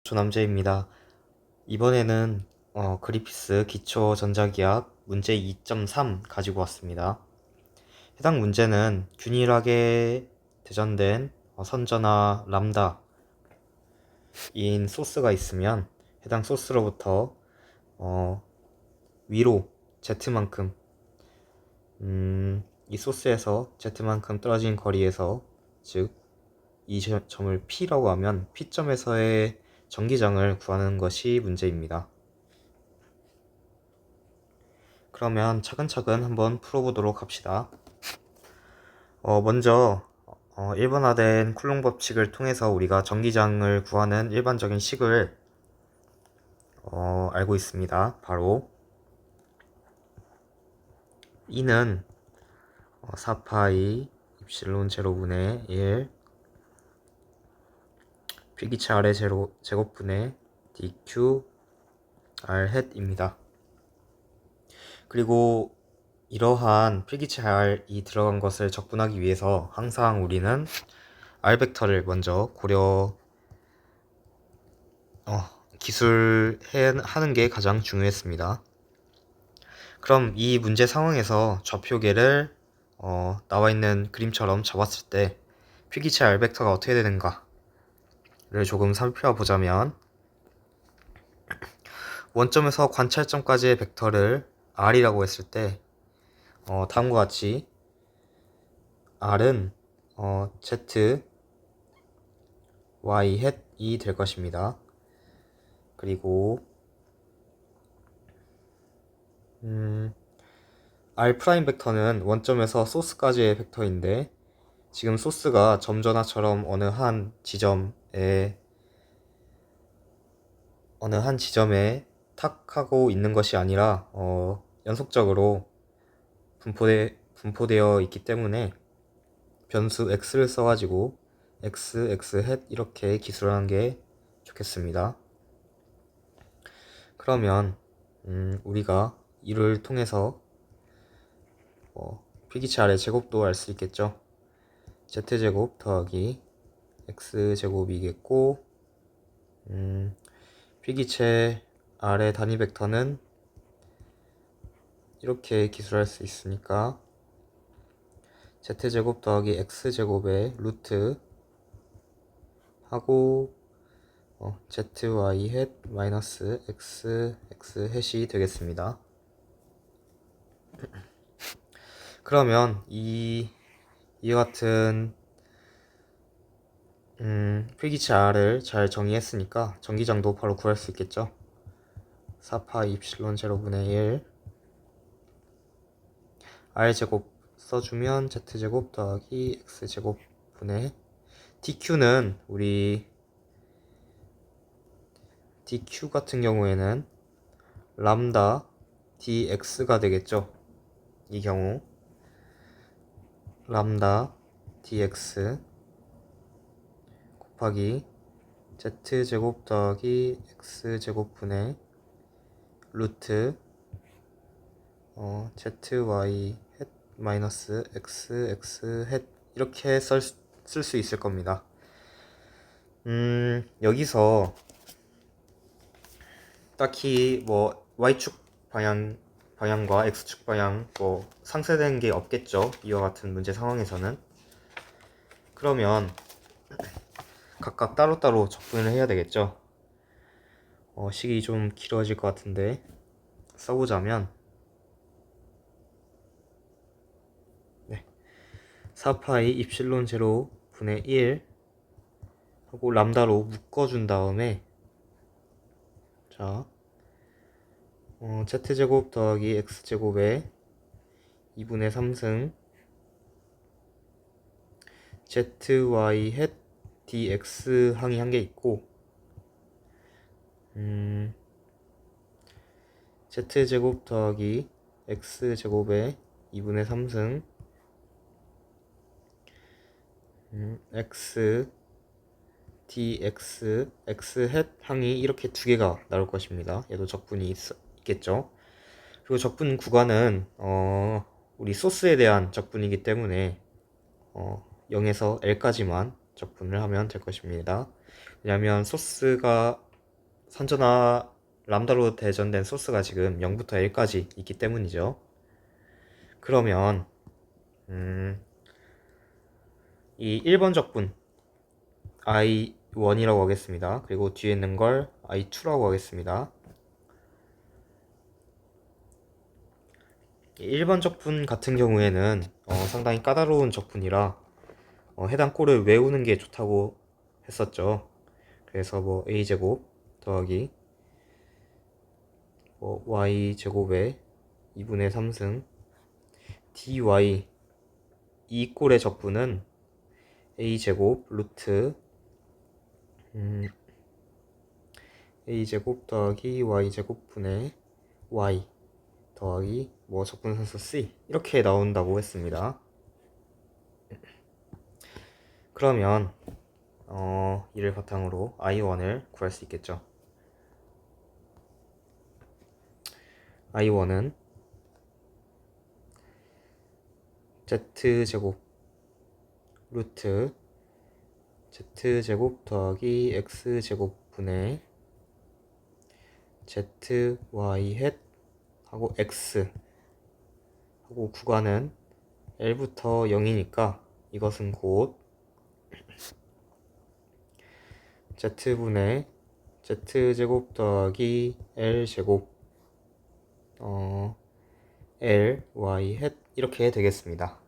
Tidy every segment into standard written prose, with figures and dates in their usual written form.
조남재입니다. 이번에는 그리피스 기초 전자기학 문제 2.3 가지고 왔습니다. 해당 문제는 균일하게 대전된 선전화 람다인 소스가 있으면 해당 소스로부터 위로 Z만큼 이 소스에서 Z만큼 떨어진 거리에서, 즉 이 점을 P라고 하면 P점에서의 전기장을 구하는 것이 문제입니다. 그러면 차근차근 한번 풀어보도록 합시다. 먼저 일반화된 쿨롱 법칙을 통해서 우리가 전기장을 구하는 일반적인 식을 알고 있습니다. 바로 E는 4파이 입실론 제로분의 1 필기체 R의 제곱분의 dq r 햇입니다. 그리고 이러한 필기체 R이 들어간 것을 적분하기 위해서 항상 우리는 R 벡터를 먼저 기술하는 게 가장 중요했습니다. 그럼 이 문제 상황에서 좌표계를 나와 있는 그림처럼 잡았을 때 필기체 R 벡터가 어떻게 되는가를 조금 살펴보자면, 원점에서 관찰점까지의 벡터를 R이라고 했을 때 다음과 같이 R은 Z, Y, 햇이 될 것입니다. 그리고 R 프라임 벡터는 원점에서 소스까지의 벡터인데, 지금 소스가 점전화처럼 어느 한 지점에 탁 하고 있는 것이 아니라 연속적으로 분포되어 있기 때문에 변수 x를 써가지고 x 햇 이렇게 기술하는 게 좋겠습니다. 그러면 우리가 이를 통해서 필기체 R의 제곱도 알 수 있겠죠. z제곱 더하기 x제곱이겠고, 필기체 R의 단위 벡터는 이렇게 기술할 수 있으니까 z제곱 더하기 x제곱의 루트 하고 zy 햇 마이너스 x 햇이 되겠습니다. 그러면 이와 같은 필기체 R을 잘 정의했으니까 전기장도 바로 구할 수 있겠죠. 4파 입실론 제로분의 1 R제곱 써주면 Z제곱 더하기 X제곱 분의 DQ는 우리 DQ 같은 경우에는 람다 dx가 되겠죠. 이 경우 람다 dx 곱하기 Z제곱 더하기 X제곱 분의 루트 zy 햇 마이너스 x 햇 이렇게 쓸 수 있을 겁니다. 여기서 딱히 y축 방향과 x축 방향 상쇄된 게 없겠죠. 이와 같은 문제 상황에서는. 그러면 각각 따로따로 적분을 해야 되겠죠. 식이 좀 길어질 것 같은데 써보자면 4파이 입실론 제로 분의 1 하고 람다로 묶어준 다음에, 자 z제곱 더하기 x제곱에 2분의 3승 zy 햇 dx 항이 한 개 있고, z제곱 더하기 x제곱에 2분의 3승 x dx x 햇 항이 이렇게 두 개가 나올 것입니다. 얘도 적분이 있겠죠. 그리고 적분 구간은 우리 소스에 대한 적분이기 때문에 0에서 L까지만 적분을 하면 될 것입니다. 왜냐하면 소스가 선전화 람다로 대전된 소스가 지금 0부터 L까지 있기 때문이죠. 그러면 이 1번 적분 I1이라고 하겠습니다. 그리고 뒤에 있는 걸 I2라고 하겠습니다. 1번 적분 같은 경우에는 상당히 까다로운 적분이라 해당 꼴을 외우는 게 좋다고 했었죠. 그래서 뭐 a제곱 더하기 y제곱에 2분의 3승 dy, 이 꼴의 적분은 a제곱 루트 a제곱 더하기 y제곱 분의 y 더하기 뭐 적분산수 c 이렇게 나온다고 했습니다. 그러면 이를 바탕으로 I1을 구할 수 있겠죠. I1은 z제곱 루트 z제곱 더하기 x제곱 분의 zy 헷 하고 x 하고 구간은 L부터 0이니까 이것은 곧 z분의 z제곱 더하기 L제곱 ly 헷 이렇게 되겠습니다.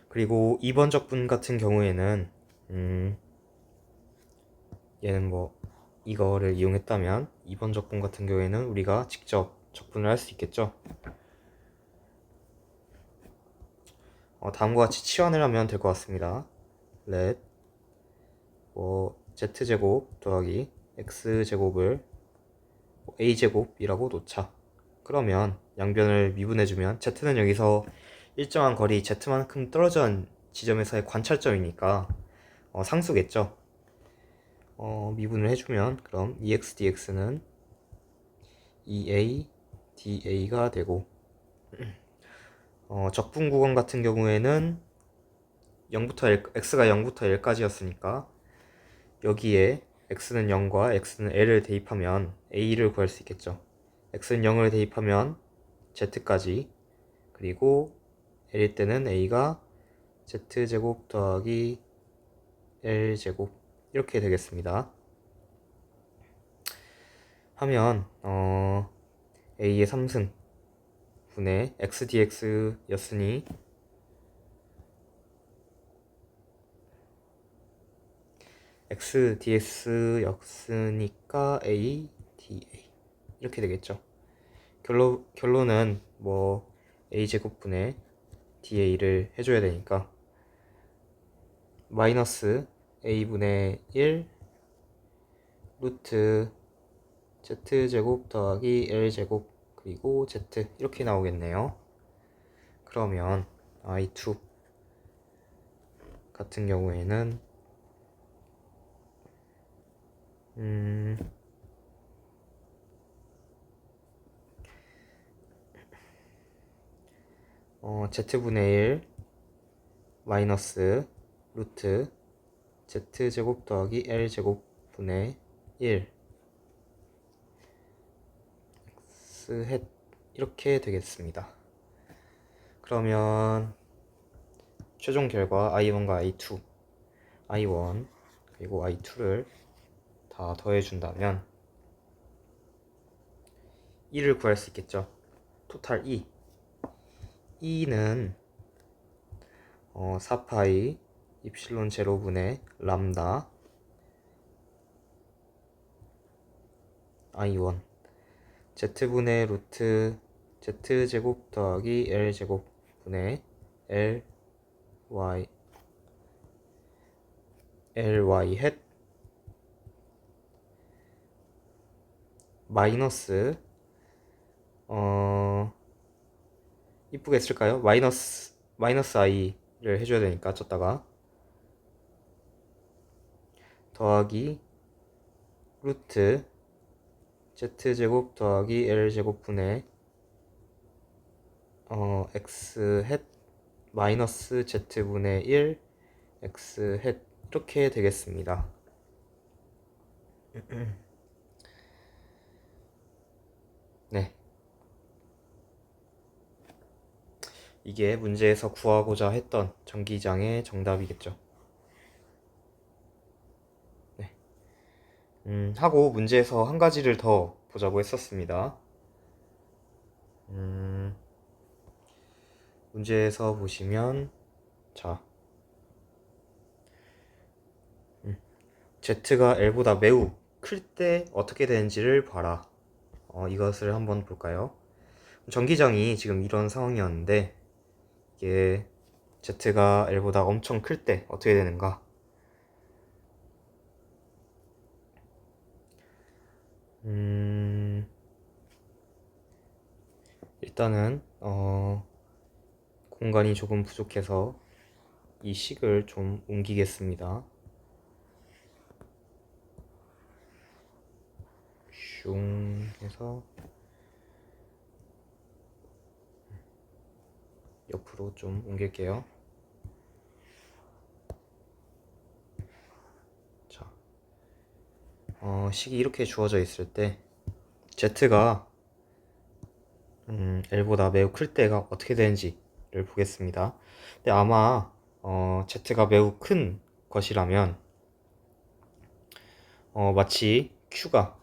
그리고 2번 적분 같은 경우에는 얘는 뭐 이거를 이용했다면 2번 적분 같은 경우에는 우리가 직접 적분을 할 수 있겠죠. 다음과 같이 치환을 하면 될 것 같습니다. let z제곱 더하기 x제곱을 a제곱이라고 놓자. 그러면 양변을 미분해주면 z는 여기서 일정한 거리 z만큼 떨어진 지점에서의 관찰점이니까 상수겠죠. 미분을 해주면 그럼 ex dx는 2a da가 되고 적분 구간 같은 경우에는 0부터 L, x가 0부터 L까지였으니까 여기에 x는 0과 x는 L을 대입하면 a를 구할 수 있겠죠. x는 0을 대입하면 z까지, 그리고 L일 때는 a가 z제곱 더하기 L제곱 이렇게 되겠습니다. 하면 a의 3승 분의 x dx 였으니 x dx 였으니까 a da 이렇게 되겠죠. 결론은 뭐 a제곱분의 da를 해줘야 되니까 마이너스 a분의 1 루트 z제곱 더하기 l제곱 그리고 z 이렇게 나오겠네요. 그러면 i2 같은 경우에는 z분의 1 마이너스 루트 z제곱 더하기 l제곱 분의 1 x 헷 이렇게 되겠습니다. 그러면 최종 결과 i1과 i2 i1 그리고 i2를 다 더해준다면 2를 구할 수 있겠죠. 토탈 2는 4파이 입실론 제로분의 람다 i1 z분의 루트 z제곱 더하기 l제곱 분의 ly 헷 마이너스 이쁘게 쓸까요? 마이너스 i를 해줘야 되니까 쳤다가 더하기 루트 z제곱 더하기 l제곱 분의 x 헷 마이너스 z분의 1 x 햇 이렇게 되겠습니다. 네, 이게 문제에서 구하고자 했던 전기장의 정답이겠죠. 네. 하고 문제에서 한 가지를 더 보자고 했었습니다. 문제에서 보시면 자, Z가 L보다 매우 클 때 어떻게 되는지를 봐라. 이것을 한번 볼까요? 전기장이 지금 이런 상황이었는데 이게 Z가 L보다 엄청 클 때 어떻게 되는가? 일단은 공간이 조금 부족해서 이 식을 좀 옮기겠습니다. 슝 해서 옆으로 좀 옮길게요. 자, 식이 이렇게 주어져 있을 때 Z가 L보다 매우 클 때가 어떻게 되는지를 보겠습니다. 근데 아마 Z가 매우 큰 것이라면 마치 Q가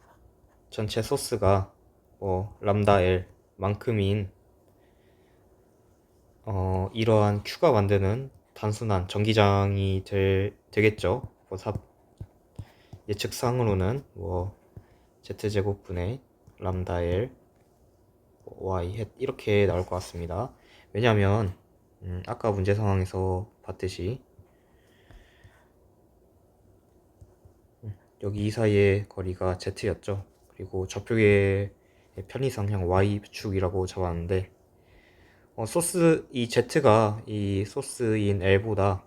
전체 소스가 람다 L 만큼인 이러한 Q가 만드는 단순한 전기장이 되겠죠. 예측상으로는 Z제곱분의 람다 L y 이렇게 나올 것 같습니다. 왜냐하면 아까 문제 상황에서 봤듯이 여기 이 사이의 거리가 z였죠. 그리고 좌표의 편의상향 y축이라고 잡았는데 이 z가 이 소스인 l보다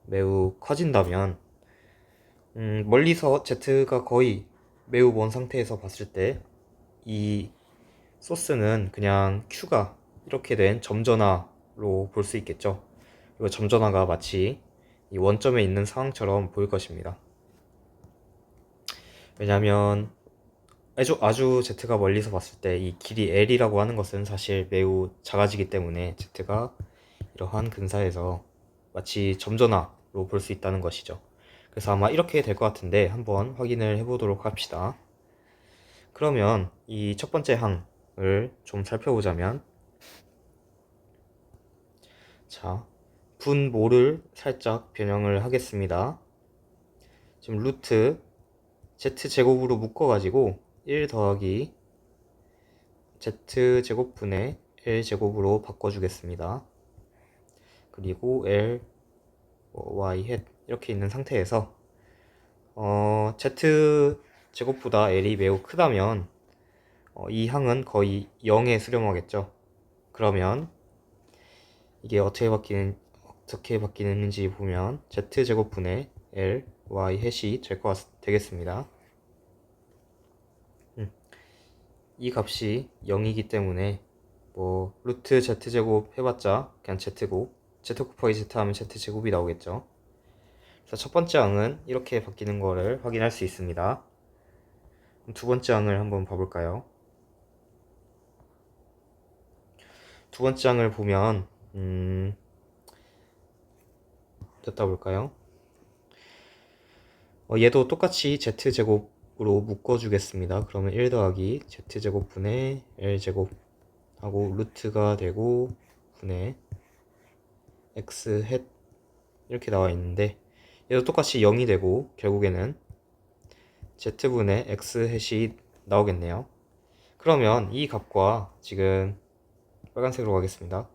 매우 커진다면 멀리서 z가 거의 매우 먼 상태에서 봤을 때 이 소스는 그냥 q가 이렇게 된 점전화로 볼 수 있겠죠. 그리고 점전화가 마치 이 원점에 있는 상황처럼 보일 것입니다. 왜냐하면 아주 Z가 멀리서 봤을 때 이 길이 L이라고 하는 것은 사실 매우 작아지기 때문에 Z가 이러한 근사에서 마치 점전화로 볼 수 있다는 것이죠. 그래서 아마 이렇게 될 것 같은데 한번 확인을 해보도록 합시다. 그러면 이 첫 번째 항을 좀 살펴보자면 자, 분모를 살짝 변형을 하겠습니다. 지금 루트 Z제곱으로 묶어가지고 1 더하기 Z제곱분의 L제곱으로 바꿔주겠습니다. 그리고 L, Y, 햇 이렇게 있는 상태에서 Z제곱보다 L이 매우 크다면 이 항은 거의 0에 수렴하겠죠. 그러면 이게 어떻게 바뀌는지 보면 Z제곱분의 L, Y, 햇이 되겠습니다. 이 값이 0이기 때문에 루트 z제곱 해봤자 그냥 z고 z 곱하기 z 하면 z제곱이 나오겠죠. 그래서 첫 번째 항은 이렇게 바뀌는 거를 확인할 수 있습니다. 그럼 두 번째 항을 한번 봐볼까요? 두 번째 항을 보면 어디다 볼까요? 얘도 똑같이 z제곱으로 묶어주겠습니다. 그러면 1 더하기 z제곱분의 l제곱 하고 루트가 되고 분의 x 햇 이렇게 나와 있는데 얘도 똑같이 0이 되고 결국에는 z분의 x 햇이 나오겠네요. 그러면 이 값과 지금 빨간색으로 가겠습니다.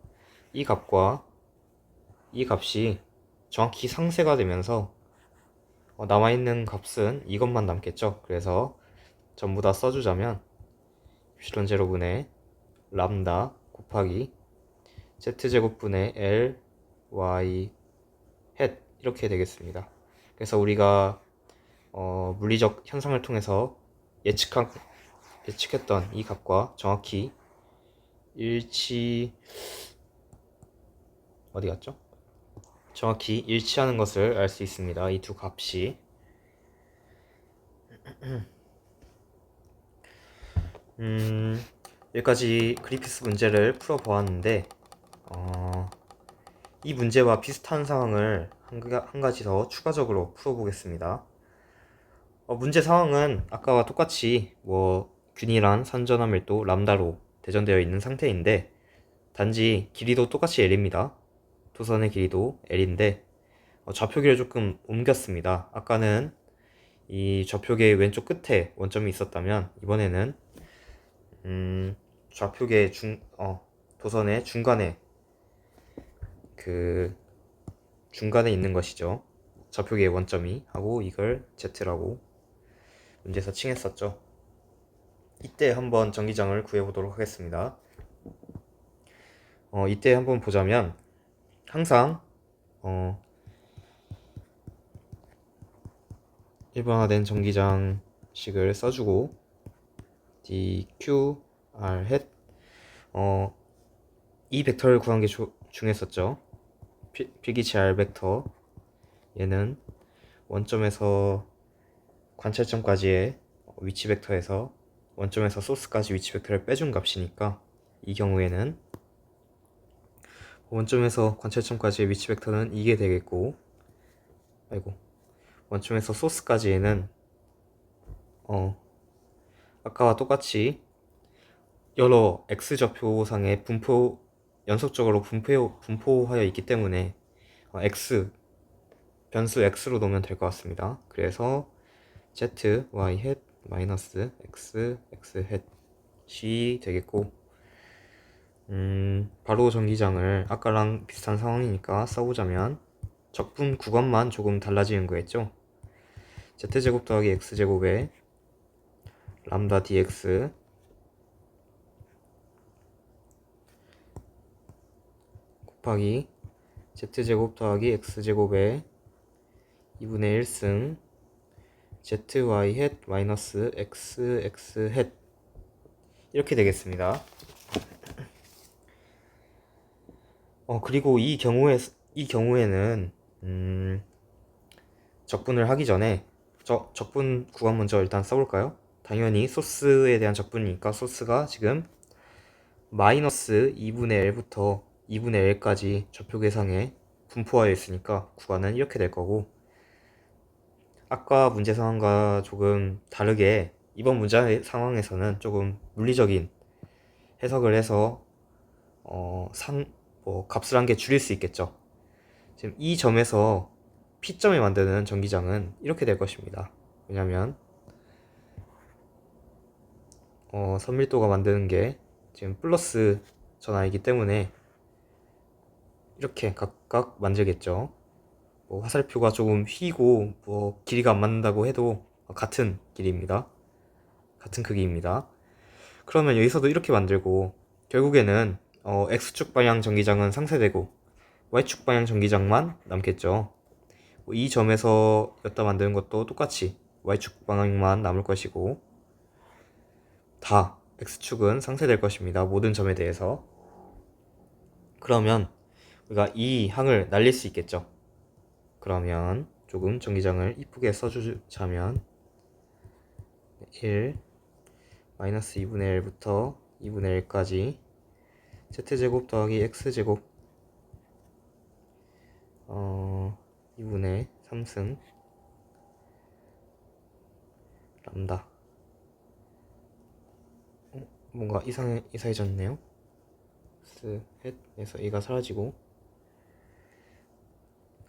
이 값과 이 값이 정확히 상쇄가 되면서 남아있는 값은 이것만 남겠죠. 그래서 전부 다 써주자면 엡실론 제로분의 람다 곱하기 z제곱분의 l y 햇 이렇게 되겠습니다. 그래서 우리가 물리적 현상을 통해서 예측했던 이 값과 정확히 어디 갔죠? 정확히 일치하는 것을 알 수 있습니다. 이 두 값이. 여기까지 그리피스 문제를 풀어보았는데 이 문제와 비슷한 상황을 한 가지 더 추가적으로 풀어보겠습니다. 문제 상황은 아까와 똑같이 균일한 산전화 밀도 람다로 대전되어 있는 상태인데 단지 길이도 똑같이 L입니다. 도선의 길이도 L인데 좌표기를 조금 옮겼습니다. 아까는 이 좌표계 왼쪽 끝에 원점이 있었다면 이번에는 좌표계 도선의 중간에 있는 것이죠. 좌표계의 원점이 하고 이걸 Z라고 문제에서 칭했었죠. 이때 한번 전기장을 구해보도록 하겠습니다. 이때 한번 보자면 항상 일반화된 전기장식을 써주고 dq r hat 이 벡터를 구한 게 중요했었죠. 필기체 r 벡터 얘는 원점에서 관찰점까지의 위치 벡터에서 원점에서 소스까지 위치 벡터를 빼준 값이니까 이 경우에는 원점에서 관찰점까지의 위치 벡터는 이게 되겠고 원점에서 소스까지에는 아까와 똑같이 여러 x좌표상에 연속적으로 분포하여 있기 때문에 변수 x로 놓으면 될 것 같습니다. 그래서 z, y, hat, 마이너스 x, x, hat이 되겠고 바로 전기장을 아까랑 비슷한 상황이니까 써보자면 적분 구간만 조금 달라지는 거겠죠. z제곱 더하기 x제곱에 람다 dx 곱하기 z제곱 더하기 x제곱에 2분의 1승 zy hat 마이너스 x, x hat 이렇게 되겠습니다. 그리고 이 경우에는 적분을 하기 전에 적분 구간 먼저 일단 써볼까요? 당연히 소스에 대한 적분이니까 소스가 지금 마이너스 2분의 L부터 2분의 L까지 좌표 계상에 분포하여 있으니까 구간은 이렇게 될 거고 아까 문제 상황과 조금 다르게 이번 문제 상황에서는 조금 물리적인 해석을 해서 값을 한 개 줄일 수 있겠죠. 지금 이 점에서 P점에 만드는 전기장은 이렇게 될 것입니다. 왜냐면 선밀도가 만드는 게 지금 플러스 전압이기 때문에 이렇게 각각 만들겠죠. 화살표가 조금 휘고 길이가 안 맞는다고 해도 같은 길이입니다. 같은 크기입니다. 그러면 여기서도 이렇게 만들고 결국에는 X축 방향 전기장은 상쇄되고 Y축 방향 전기장만 남겠죠. 이 점에서 였다 만드는 것도 똑같이 Y축 방향만 남을 것이고 다 X축은 상쇄될 것입니다. 모든 점에 대해서. 그러면 우리가 이 항을 날릴 수 있겠죠. 그러면 조금 전기장을 이쁘게 써주자면 1 마이너스 2분의 1부터 2분의 1까지 z제곱 더하기 x제곱 2분의 3승 람다 뭔가 이상해졌네요. 에서 이가 사라지고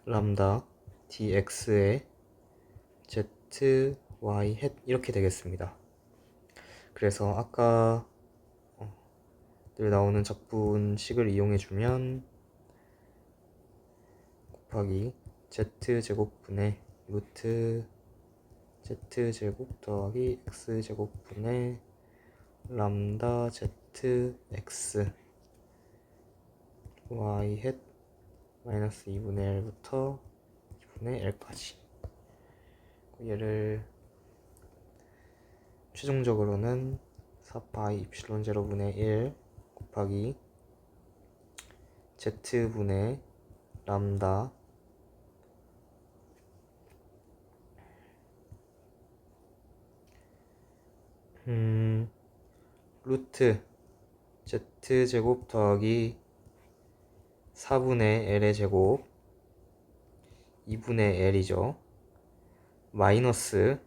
람다 dx에 z, y, hat 이렇게 되겠습니다. 그래서 아까 늘 나오는 적분식을 이용해주면 곱하기 z제곱분의 루트 z제곱 더하기 x제곱분의 람다 zx y hat 마이너스 2분의 1부터 2분의 L까지 얘를 최종적으로는 4파이 입실론 제로분의 1 곱하기 z분의 람다 루트 z제곱 더하기 4분의 l의 제곱 2분의 l이죠. 마이너스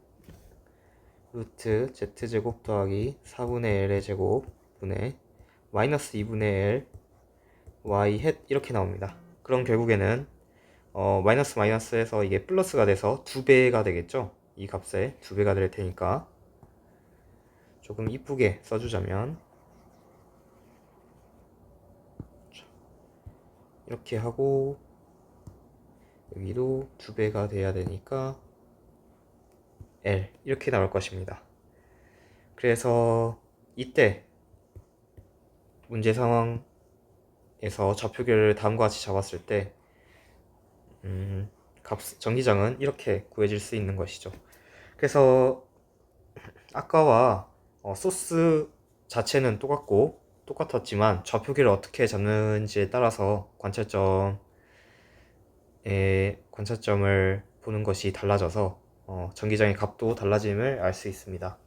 루트 z제곱 더하기 4분의 l의 제곱 분의 마이너스 2분의 l y 헷 이렇게 나옵니다. 그럼 결국에는 마이너스 마이너스에서 이게 플러스가 돼서 2배가 되겠죠. 이 값에 2배가 될 테니까 조금 이쁘게 써주자면 이렇게 하고 여기도 2배가 돼야 되니까 L 이렇게 나올 것입니다. 그래서 이때 문제 상황에서 좌표계를 다음과 같이 잡았을 때 전기장은 이렇게 구해질 수 있는 것이죠. 그래서 아까와 소스 자체는 똑같았지만 좌표계를 어떻게 잡는지에 따라서 관찰점을 보는 것이 달라져서 전기장의 값도 달라짐을 알 수 있습니다.